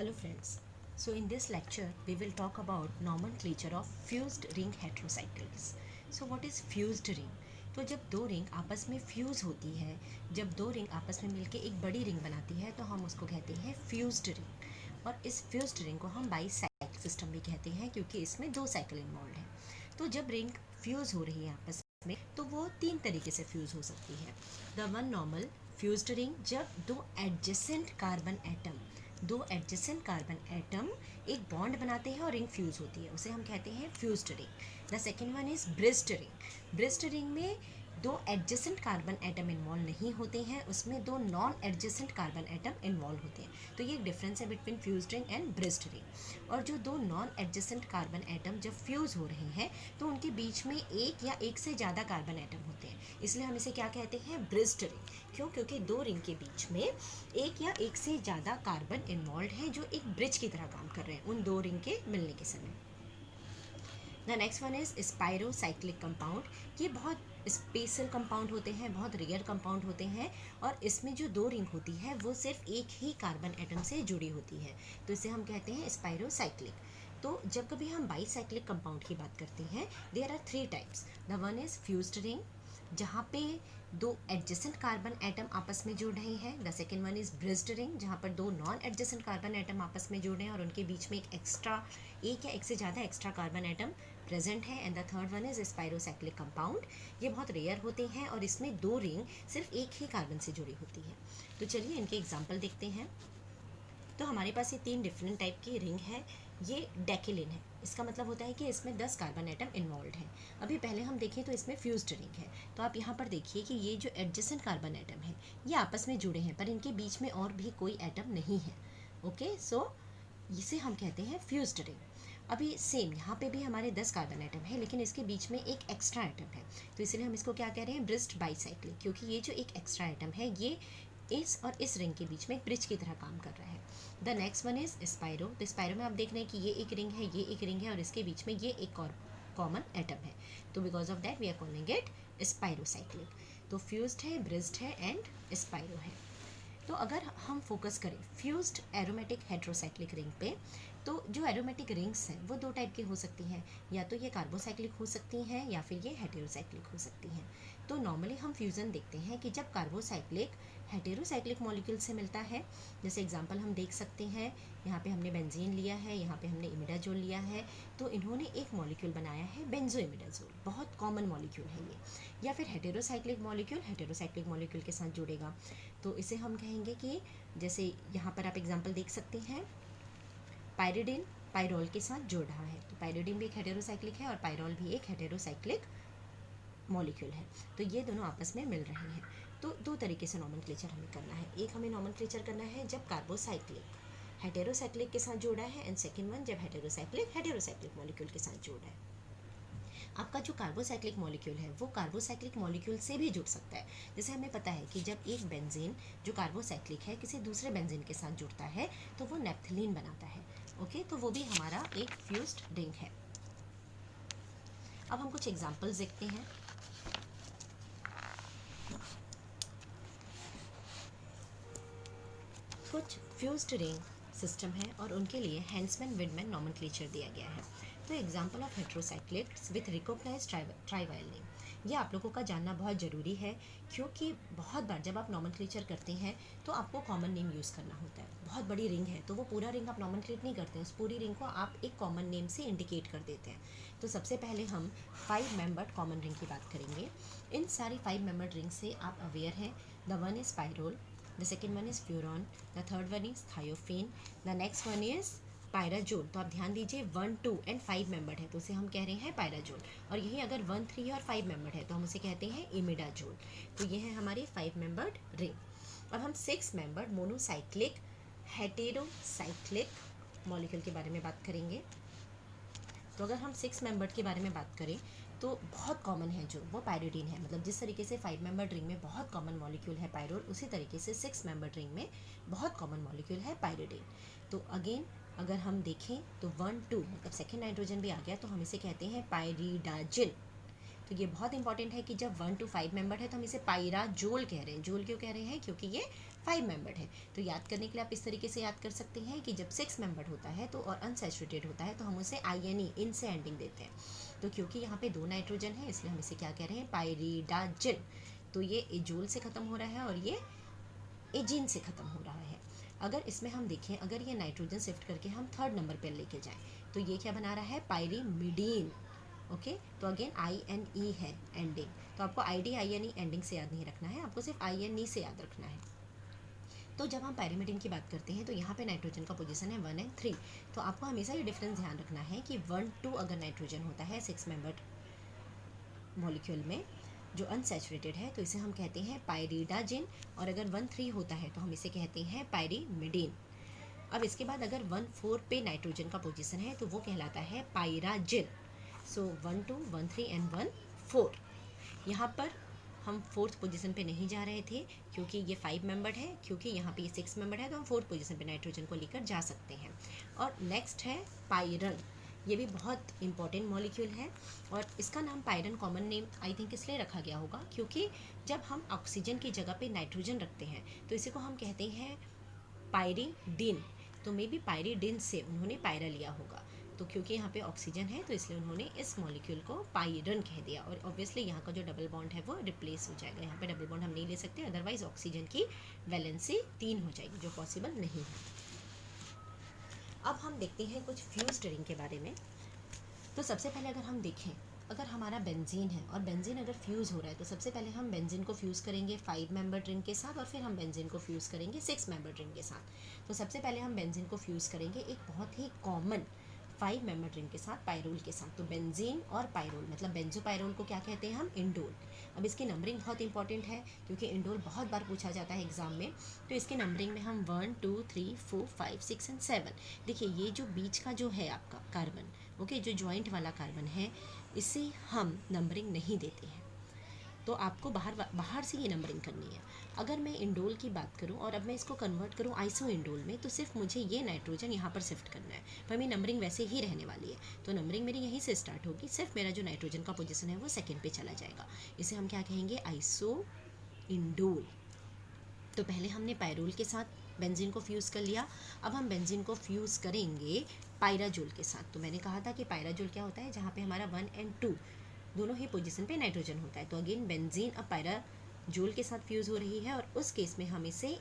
Hello friends. So in this lecture we will talk about nomenclature of fused ring heterocycles. So what is fused ring? तो जब दो ring आपस में fuse होती है, जब दो रिंग आपस में मिलके एक बड़ी रिंग बनाती है तो हम उसको कहते हैं फ्यूज्ड रिंग। और इस फ्यूज्ड रिंग को हम बाई साइकिल सिस्टम भी कहते हैं क्योंकि इसमें दो साइकिल इन्वॉल्व है। तो जब रिंग फ्यूज़ हो रही है आपस में तो वो तीन तरीके से फ्यूज़ हो सकती है। The one normal fused ring, जब दो एडजेसेंट कार्बन एटम एक बॉन्ड बनाते हैं और रिंग फ्यूज होती है, उसे हम कहते हैं fused ring. The second one is bridged ring. Bridged ring में दो एडजेसेंट कार्बन एटम इन्वॉल्व नहीं होते हैं, उसमें दो non adjacent carbon atom involve होते हैं। तो ये एक डिफरेंस है between fused ring and bridged ring. और जो दो नॉन एडजेसेंट कार्बन एटम जब फ्यूज हो रहे हैं तो उनके बीच में एक या एक से ज़्यादा कार्बन एटम होते हैं, इसलिए हम इसे क्या कहते हैं, ब्रिज्ड रिंग। क्यों? क्योंकि दो रिंग के बीच में एक या एक से ज़्यादा कार्बन इन्वॉल्व हैं जो एक ब्रिज की तरह काम कर रहे हैं उन दो रिंग के मिलने के समय। The next one is spirocyclic compound. ये बहुत स्पेशल कंपाउंड होते हैं, बहुत रेयर कंपाउंड होते हैं, और इसमें जो दो रिंग होती है वो सिर्फ एक ही कार्बन एटम से जुड़ी होती है, तो इसे हम कहते हैं स्पायरोसाइक्लिक। तो जब कभी हम बाईसाइक्लिक कंपाउंड की बात करते हैं, there are three types. The one is fused ring, जहाँ पे दो एडजेसेंट कार्बन एटम आपस में जुड़ रहे हैं। The second one is bridged ring, जहाँ पर दो नॉन एडजेसेंट कार्बन एटम आपस में जुड़ रहे हैं और उनके बीच में एक या एक से ज़्यादा एक्स्ट्रा कार्बन एटम प्रेजेंट है। And the third one is spirocyclic compound. ये बहुत रेयर होते हैं और इसमें दो रिंग सिर्फ एक ही कार्बन से जुड़ी होती है। तो चलिए इनके एग्जाम्पल देखते हैं। तो हमारे पास ये तीन डिफरेंट टाइप की रिंग है। ये डेकेलिन है, इसका मतलब होता है कि इसमें 10 कार्बन एटम इन्वॉल्व हैं। अभी पहले हम देखें तो इसमें फ्यूज्ड रिंग है। तो आप यहाँ पर देखिए कि ये जो एडजेसेंट कार्बन एटम है ये आपस में जुड़े हैं पर इनके बीच में और भी कोई एटम नहीं है। ओके, सो इसे हम कहते हैं फ्यूज्ड रिंग। अभी सेम यहाँ पे भी हमारे 10 कार्बन एटम है लेकिन इसके बीच में एक एक्स्ट्रा एटम है, तो इसलिए हम इसको क्या कह रहे हैं, ब्रिज्ड बाईसाइक्लिक, क्योंकि ये जो एक एक्स्ट्रा एटम है ये इस और इस रिंग के बीच में एक ब्रिज की तरह काम कर रहा है। The next one is spiro. तो स्पायरो में आप देख रहे हैं कि ये एक रिंग है, ये एक रिंग है और इसके बीच में ये एक और कॉमन एटम है, तो because of that we are calling it spirocyclic. तो फ्यूज्ड है, ब्रिज्ड है एंड स्पायरो है। तो अगर हम फोकस करें फ्यूज्ड एरोमेटिक हेट्रोसाइक्लिक रिंग पे, तो जो एरोमेटिक रिंग्स हैं वो दो टाइप की हो सकती हैं, या तो ये कार्बोसाइक्लिक हो सकती हैं या फिर ये हेटेरोसाइक्लिक हो सकती हैं। तो नॉर्मली हम फ्यूज़न देखते हैं कि जब कार्बोसाइक्लिक हेटेरोसाइक्लिक मॉलिक्यूल से मिलता है, जैसे एग्जांपल हम देख सकते हैं, यहाँ पे हमने बेंजीन लिया है, यहाँ पे हमने इमिडाजोल लिया है, तो इन्होंने एक मॉलिक्यूल बनाया है बेंजोइमिडाजोल, बहुत कॉमन मॉलिक्यूल है ये। या फिर हेटेरोसाइक्लिक मॉलिक्यूल के साथ जुड़ेगा, तो इसे हम कहेंगे कि जैसे यहाँ पर आप एग्जांपल देख सकते हैं, पायरिडिन पायरोल के साथ जुड़ रहा है, तो पायरिडिन भी एक हेटेरोसाइक्लिक है और पायरोल भी एक हेटेरोसाइक्लिक मॉलिक्यूल है, तो ये दोनों आपस में मिल रहे हैं। तो दो तरीके से नॉमेनक्लेचर हमें करना है, एक हमें नॉमेनक्लेचर करना है जब कार्बोसाइक्लिक हेटेरोसाइक्लिक के साथ जुड़ा है, एंड सेकेंड वन जब हेटेरोसाइक्लिक मॉलिक्यूल के साथ जुड़ा है। आपका जो कार्बोसाइक्लिक मॉलिक्यूल है वो कार्बोसाइक्लिक मॉलिक्यूल से भी जुड़ सकता है। जैसे हमें पता है कि जब एक बेंजीन जो कार्बोसाइक्लिक है किसी दूसरे बेंजीन के साथ जुड़ता है तो वो नेप्थलीन बनाता है। ओके, तो वो भी हमारा एक फ्यूज्ड रिंग है। अब हम कुछ एग्जांपल्स देखते हैं। कुछ फ्यूज्ड रिंग सिस्टम है और उनके लिए हैंड्समैन विडमैन नॉमेनक्लेचर दिया गया है। तो example of heterocyclics with recognised trivial name, ये आप लोगों का जानना बहुत ज़रूरी है, क्योंकि बहुत बार जब आप नॉमेनक्लेचर करते हैं तो आपको कॉमन नेम यूज़ करना होता है। बहुत बड़ी रिंग है तो वो पूरा रिंग आप नॉमेनक्लेट नहीं करते हैं, उस पूरी रिंग को आप एक कॉमन नेम से इंडिकेट कर देते हैं। तो सबसे पहले हम 5 मेंबर्ड कॉमन रिंग की बात करेंगे। इन सारी 5 मेंबर्ड रिंग से आप अवेयर हैं। The one is pyrrole, the second one is furon, the third one is thiophene, the next one is pyrazole. तो आप ध्यान दीजिए 1, 2 एंड 5 मेंबर्ड है तो उसे हम कह रहे हैं पायराजोल, और यही अगर 1, 3 और 5 मेंबर्ड है तो हम उसे कहते हैं इमिडाजोल। तो ये है हमारी 5 मेंबर्ड रिंग। अब हम 6 मेंबर्ड मोनोसाइक्लिक हेटेरोसाइक्लिक मॉलिक्यूल के बारे में बात करेंगे। तो अगर हम 6 मेंबर्ड के बारे में बात करें तो बहुत कॉमन है जो वो पायरिडीन है, मतलब जिस तरीके से 5 मेंबर्ड रिंग में बहुत कॉमन मॉलिक्यूल है पायरोल, उसी तरीके से 6 मेंबर्ड रिंग में बहुत कॉमन मॉलिक्यूल है पायरिडीन। तो अगेन अगर हम देखें तो 1, 2 मतलब सेकेंड नाइट्रोजन भी आ गया तो हम इसे कहते हैं पायरिडाजिन। तो ये बहुत इंपॉर्टेंट है कि जब 1 to 5 मेंबर है तो हम इसे पायराजोल कह रहे हैं। जोल क्यों कह रहे हैं? क्योंकि ये 5 मेंबर्ड है। तो याद करने के लिए आप इस तरीके से याद कर सकते हैं कि जब 6 मेंबर्ड होता है तो और अनसैचुरेटेड होता है तो हम उसे INE इन से एंडिंग देते हैं। तो क्योंकि यहाँ पे 2 नाइट्रोजन है इसलिए हम इसे क्या कह रहे हैं, पायरिडाजिन। तो ये एजोल से ख़त्म हो रहा है और ये एजीन से ख़त्म हो रहा है। अगर इसमें हम देखें, अगर ये नाइट्रोजन शिफ्ट करके हम 3rd नंबर पर लेके जाएं तो ये क्या बना रहा है, पायरीमिडीन। ओके, तो अगेन INE है एंडिंग, तो आपको INE एंडिंग से याद नहीं रखना है, आपको सिर्फ INE से याद रखना है। तो जब हम पायरीमिडीन की बात करते हैं तो यहाँ पे नाइट्रोजन का पोजीशन है 1 और 3। तो आपको हमेशा ये डिफरेंस ध्यान रखना है कि 1, 2 अगर नाइट्रोजन होता है 6 मेंबर्ड मॉलिक्यूल में जो अनसैचुरेटेड है तो इसे हम कहते हैं पायरिडाजिन, और अगर 1, 3 होता है तो हम इसे कहते हैं पायरीमिडीन। अब इसके बाद अगर 1, 4 पे नाइट्रोजन का पोजीशन है तो वो कहलाता है पायराजिन। सो 1, 2, 1, 3 एंड 1, 4। यहाँ पर हम 4th पोजीशन पे नहीं जा रहे थे क्योंकि ये 5 मेंबर्ड है, क्योंकि यहाँ पे ये 6 मेंबर्ड है तो हम 4th पोजीशन पे नाइट्रोजन को लेकर जा सकते हैं। और नेक्स्ट है पायरन। ये भी बहुत इंपॉर्टेंट मॉलिक्यूल है और इसका नाम पायरन कॉमन नेम आई थिंक इसलिए रखा गया होगा क्योंकि जब हम ऑक्सीजन की जगह पे नाइट्रोजन रखते हैं तो इसी को हम कहते हैं पायरीडिन। तो मे बी पायरीडिन से उन्होंने पायरा लिया होगा, तो क्योंकि यहाँ पे ऑक्सीजन है तो इसलिए उन्होंने इस मॉलिक्यूल को पायरन कह दिया। और ऑब्वियसली यहाँ का जो डबल बॉन्ड है वो रिप्लेस हो जाएगा, यहाँ पे डबल बॉन्ड हम नहीं ले सकते, अदरवाइज ऑक्सीजन की वैलेंसी 3 हो जाएगी जो पॉसिबल नहीं है। अब हम देखते हैं कुछ फ्यूज्ड रिंग के बारे में। तो सबसे पहले अगर हम देखें, अगर हमारा बेंजीन है और बेंजीन अगर फ्यूज़ हो रहा है तो सबसे पहले हम बेंजीन को फ्यूज़ करेंगे 5 मेंबर्ड रिंग के साथ और फिर हम बेंजीन को फ्यूज़ करेंगे 6 मेंबर्ड रिंग के साथ। तो सबसे पहले हम बेंजीन को फ्यूज़ करेंगे एक बहुत ही कॉमन 5 मेंबर्ड रिंग के साथ, पायरोल के साथ। तो बेंजीन और पायरोल मतलब बेंजोपायरोल को क्या कहते हैं हम, इंडोल। अब इसकी नंबरिंग बहुत इंपॉर्टेंट है क्योंकि इंडोल बहुत बार पूछा जाता है एग्जाम में। तो इसकी नंबरिंग में हम 1, 2, 3, 4, 5, 6 एंड 7। देखिए ये जो बीच का जो है आपका कार्बन, ओके, जो जॉइंट वाला कार्बन है, इसे हम नंबरिंग नहीं देते हैं, तो आपको बाहर से ये नंबरिंग करनी है। अगर मैं इंडोल की बात करूं और अब मैं इसको कन्वर्ट करूं आइसो इंडोल में, तो सिर्फ मुझे ये नाइट्रोजन यहाँ पर शिफ्ट करना है, पर मेरी नंबरिंग वैसे ही रहने वाली है। तो नंबरिंग मेरी यहीं से स्टार्ट होगी, सिर्फ मेरा जो नाइट्रोजन का पोजीशन है वो सेकेंड पे चला जाएगा। इसे हम क्या कहेंगे, आइसो इंडोल। तो पहले हमने पायरोल के साथ बेंजीन को फ्यूज़ कर लिया, अब हम बेंजीन को फ्यूज़ करेंगे पायराजोल के साथ। तो मैंने कहा था कि पायराजोल क्या होता है, जहाँ पे हमारा 1 और 2 दोनों ही पोजीशन पे नाइट्रोजन होता है। तो अगेन बेंजीन अब पायराजोल के साथ फ्यूज़ हो रही है और उस केस में हम इसे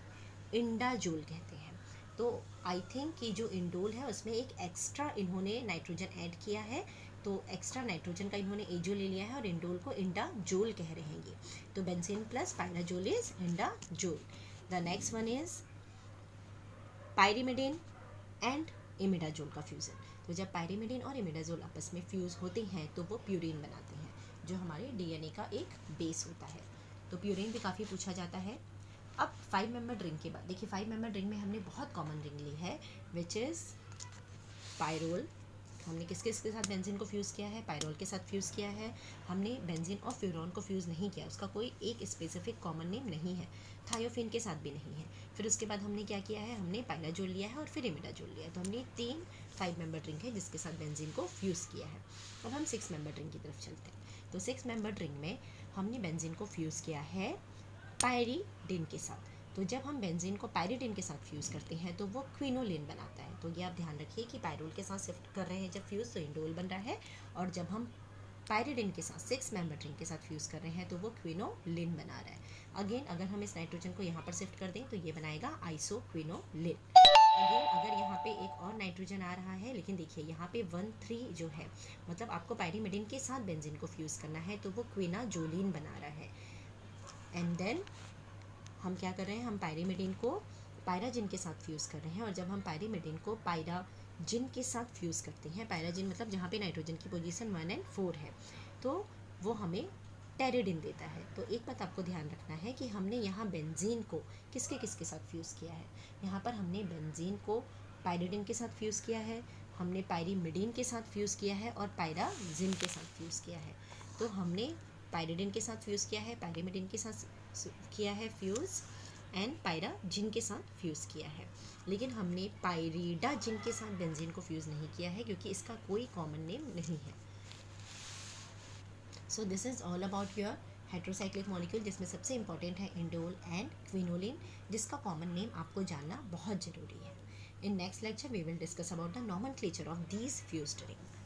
इंडाजोल कहते हैं। तो आई थिंक कि जो इंडोल है उसमें एक एक्स्ट्रा इन्होंने नाइट्रोजन ऐड किया है, तो एक्स्ट्रा नाइट्रोजन का इन्होंने एजोल ले लिया है और इंडोल को इंडाजोल कह रहे हैं ये। तो benzene plus pyrazole is indazole. The next one is pyrimidine and imidazole का फ्यूज़न। तो जब पायरीमिडीन और इमिडाजोल आपस में फ्यूज़ होते हैं तो वो प्यूरीन बनाते हैं, जो हमारे DNA का एक बेस होता है। तो प्यूरीन भी काफ़ी पूछा जाता है। अब 5 मेंबर्ड रिंग के बाद देखिए, 5 मेंबर्ड रिंग में हमने बहुत कॉमन रिंग ली है विच इज़ पायरोल। हमने किस किस के साथ बेंजीन को फ्यूज़ किया है, पायरोल के साथ फ्यूज़ किया है। हमने बेंजीन और फ्यूरॉन को फ्यूज़ नहीं किया, उसका कोई एक स्पेसिफिक कॉमन नेम नहीं है। थायोफिन के साथ भी नहीं है। फिर उसके बाद हमने क्या किया है, हमने पायराजोल लिया है और फिर इमिडाजोल लिया है। तो हमने 3 5 मेंबर्ड रिंग है जिसके साथ बेंजीन को फ्यूज़ किया है। अब हम 6 मेंबर्ड रिंग की तरफ चलते हैं। तो 6 मेंबर्ड रिंग में हमने बेंजीन को फ्यूज़ किया है पायरीडिन के साथ। तो जब हम बेंजीन को पायरीडिन के साथ फ्यूज़ करते हैं तो वो क्विनोलिन बनाता है। तो ये आप ध्यान रखिए कि पायरोल के साथ शिफ्ट कर रहे हैं जब फ्यूज़ तो इंडोल बन रहा है, और जब हम पायरीडिन के साथ 6 मेंबर्ड रिंग के साथ फ्यूज़ कर रहे हैं तो वो क्विनोलिन बना रहा है। अगेन अगर हम इस नाइट्रोजन को यहाँ पर शिफ्ट कर दें तो ये बनाएगा आइसोक्विनोलिन। अगेन अगर यहाँ पे एक और नाइट्रोजन आ रहा है, लेकिन देखिए यहाँ पे 1, 3 जो है, मतलब आपको पायरीमिडीन के साथ बेंजीन को फ्यूज़ करना है तो वो क्विनाजोलिन बना रहा है। एंड देन हम क्या कर रहे हैं, हम पायरीमिडीन को पायराजिन के साथ फ्यूज़ कर रहे हैं, और जब हम पायरीमिडीन को पायराजिन के साथ फ्यूज़ करते हैं, पायराजिन मतलब जहाँ पे नाइट्रोजन की पोजीशन 1 और 4 है, तो वो हमें टेरिडिन देता है। तो एक बात आपको ध्यान रखना है कि हमने यहाँ बेंजीन को किसके साथ फ्यूज़ किया है। यहाँ पर हमने बेंजीन को पायरीडिन के साथ फ्यूज़ किया है, हमने पायरीमिडीन के साथ फ्यूज़ किया है और पायराजिन के साथ फ्यूज़ किया है। तो हमने पायरीडिन के साथ फ्यूज़ किया है, पायरीमिडीन के साथ किया है फ्यूज़, एंड पायराजिन के साथ फ्यूज़ किया है, लेकिन हमने पायरीडाजिन के साथ बेंजीन को फ्यूज़ नहीं किया है क्योंकि इसका कोई कॉमन नेम नहीं है। So this is all about your heterocyclic molecule जिसमें सबसे इंपॉर्टेंट है इंडोल एंड क्विनोलिन, जिसका कॉमन नेम आपको जानना बहुत ज़रूरी है. In next lecture, we will discuss about the nomenclature of these fused ring.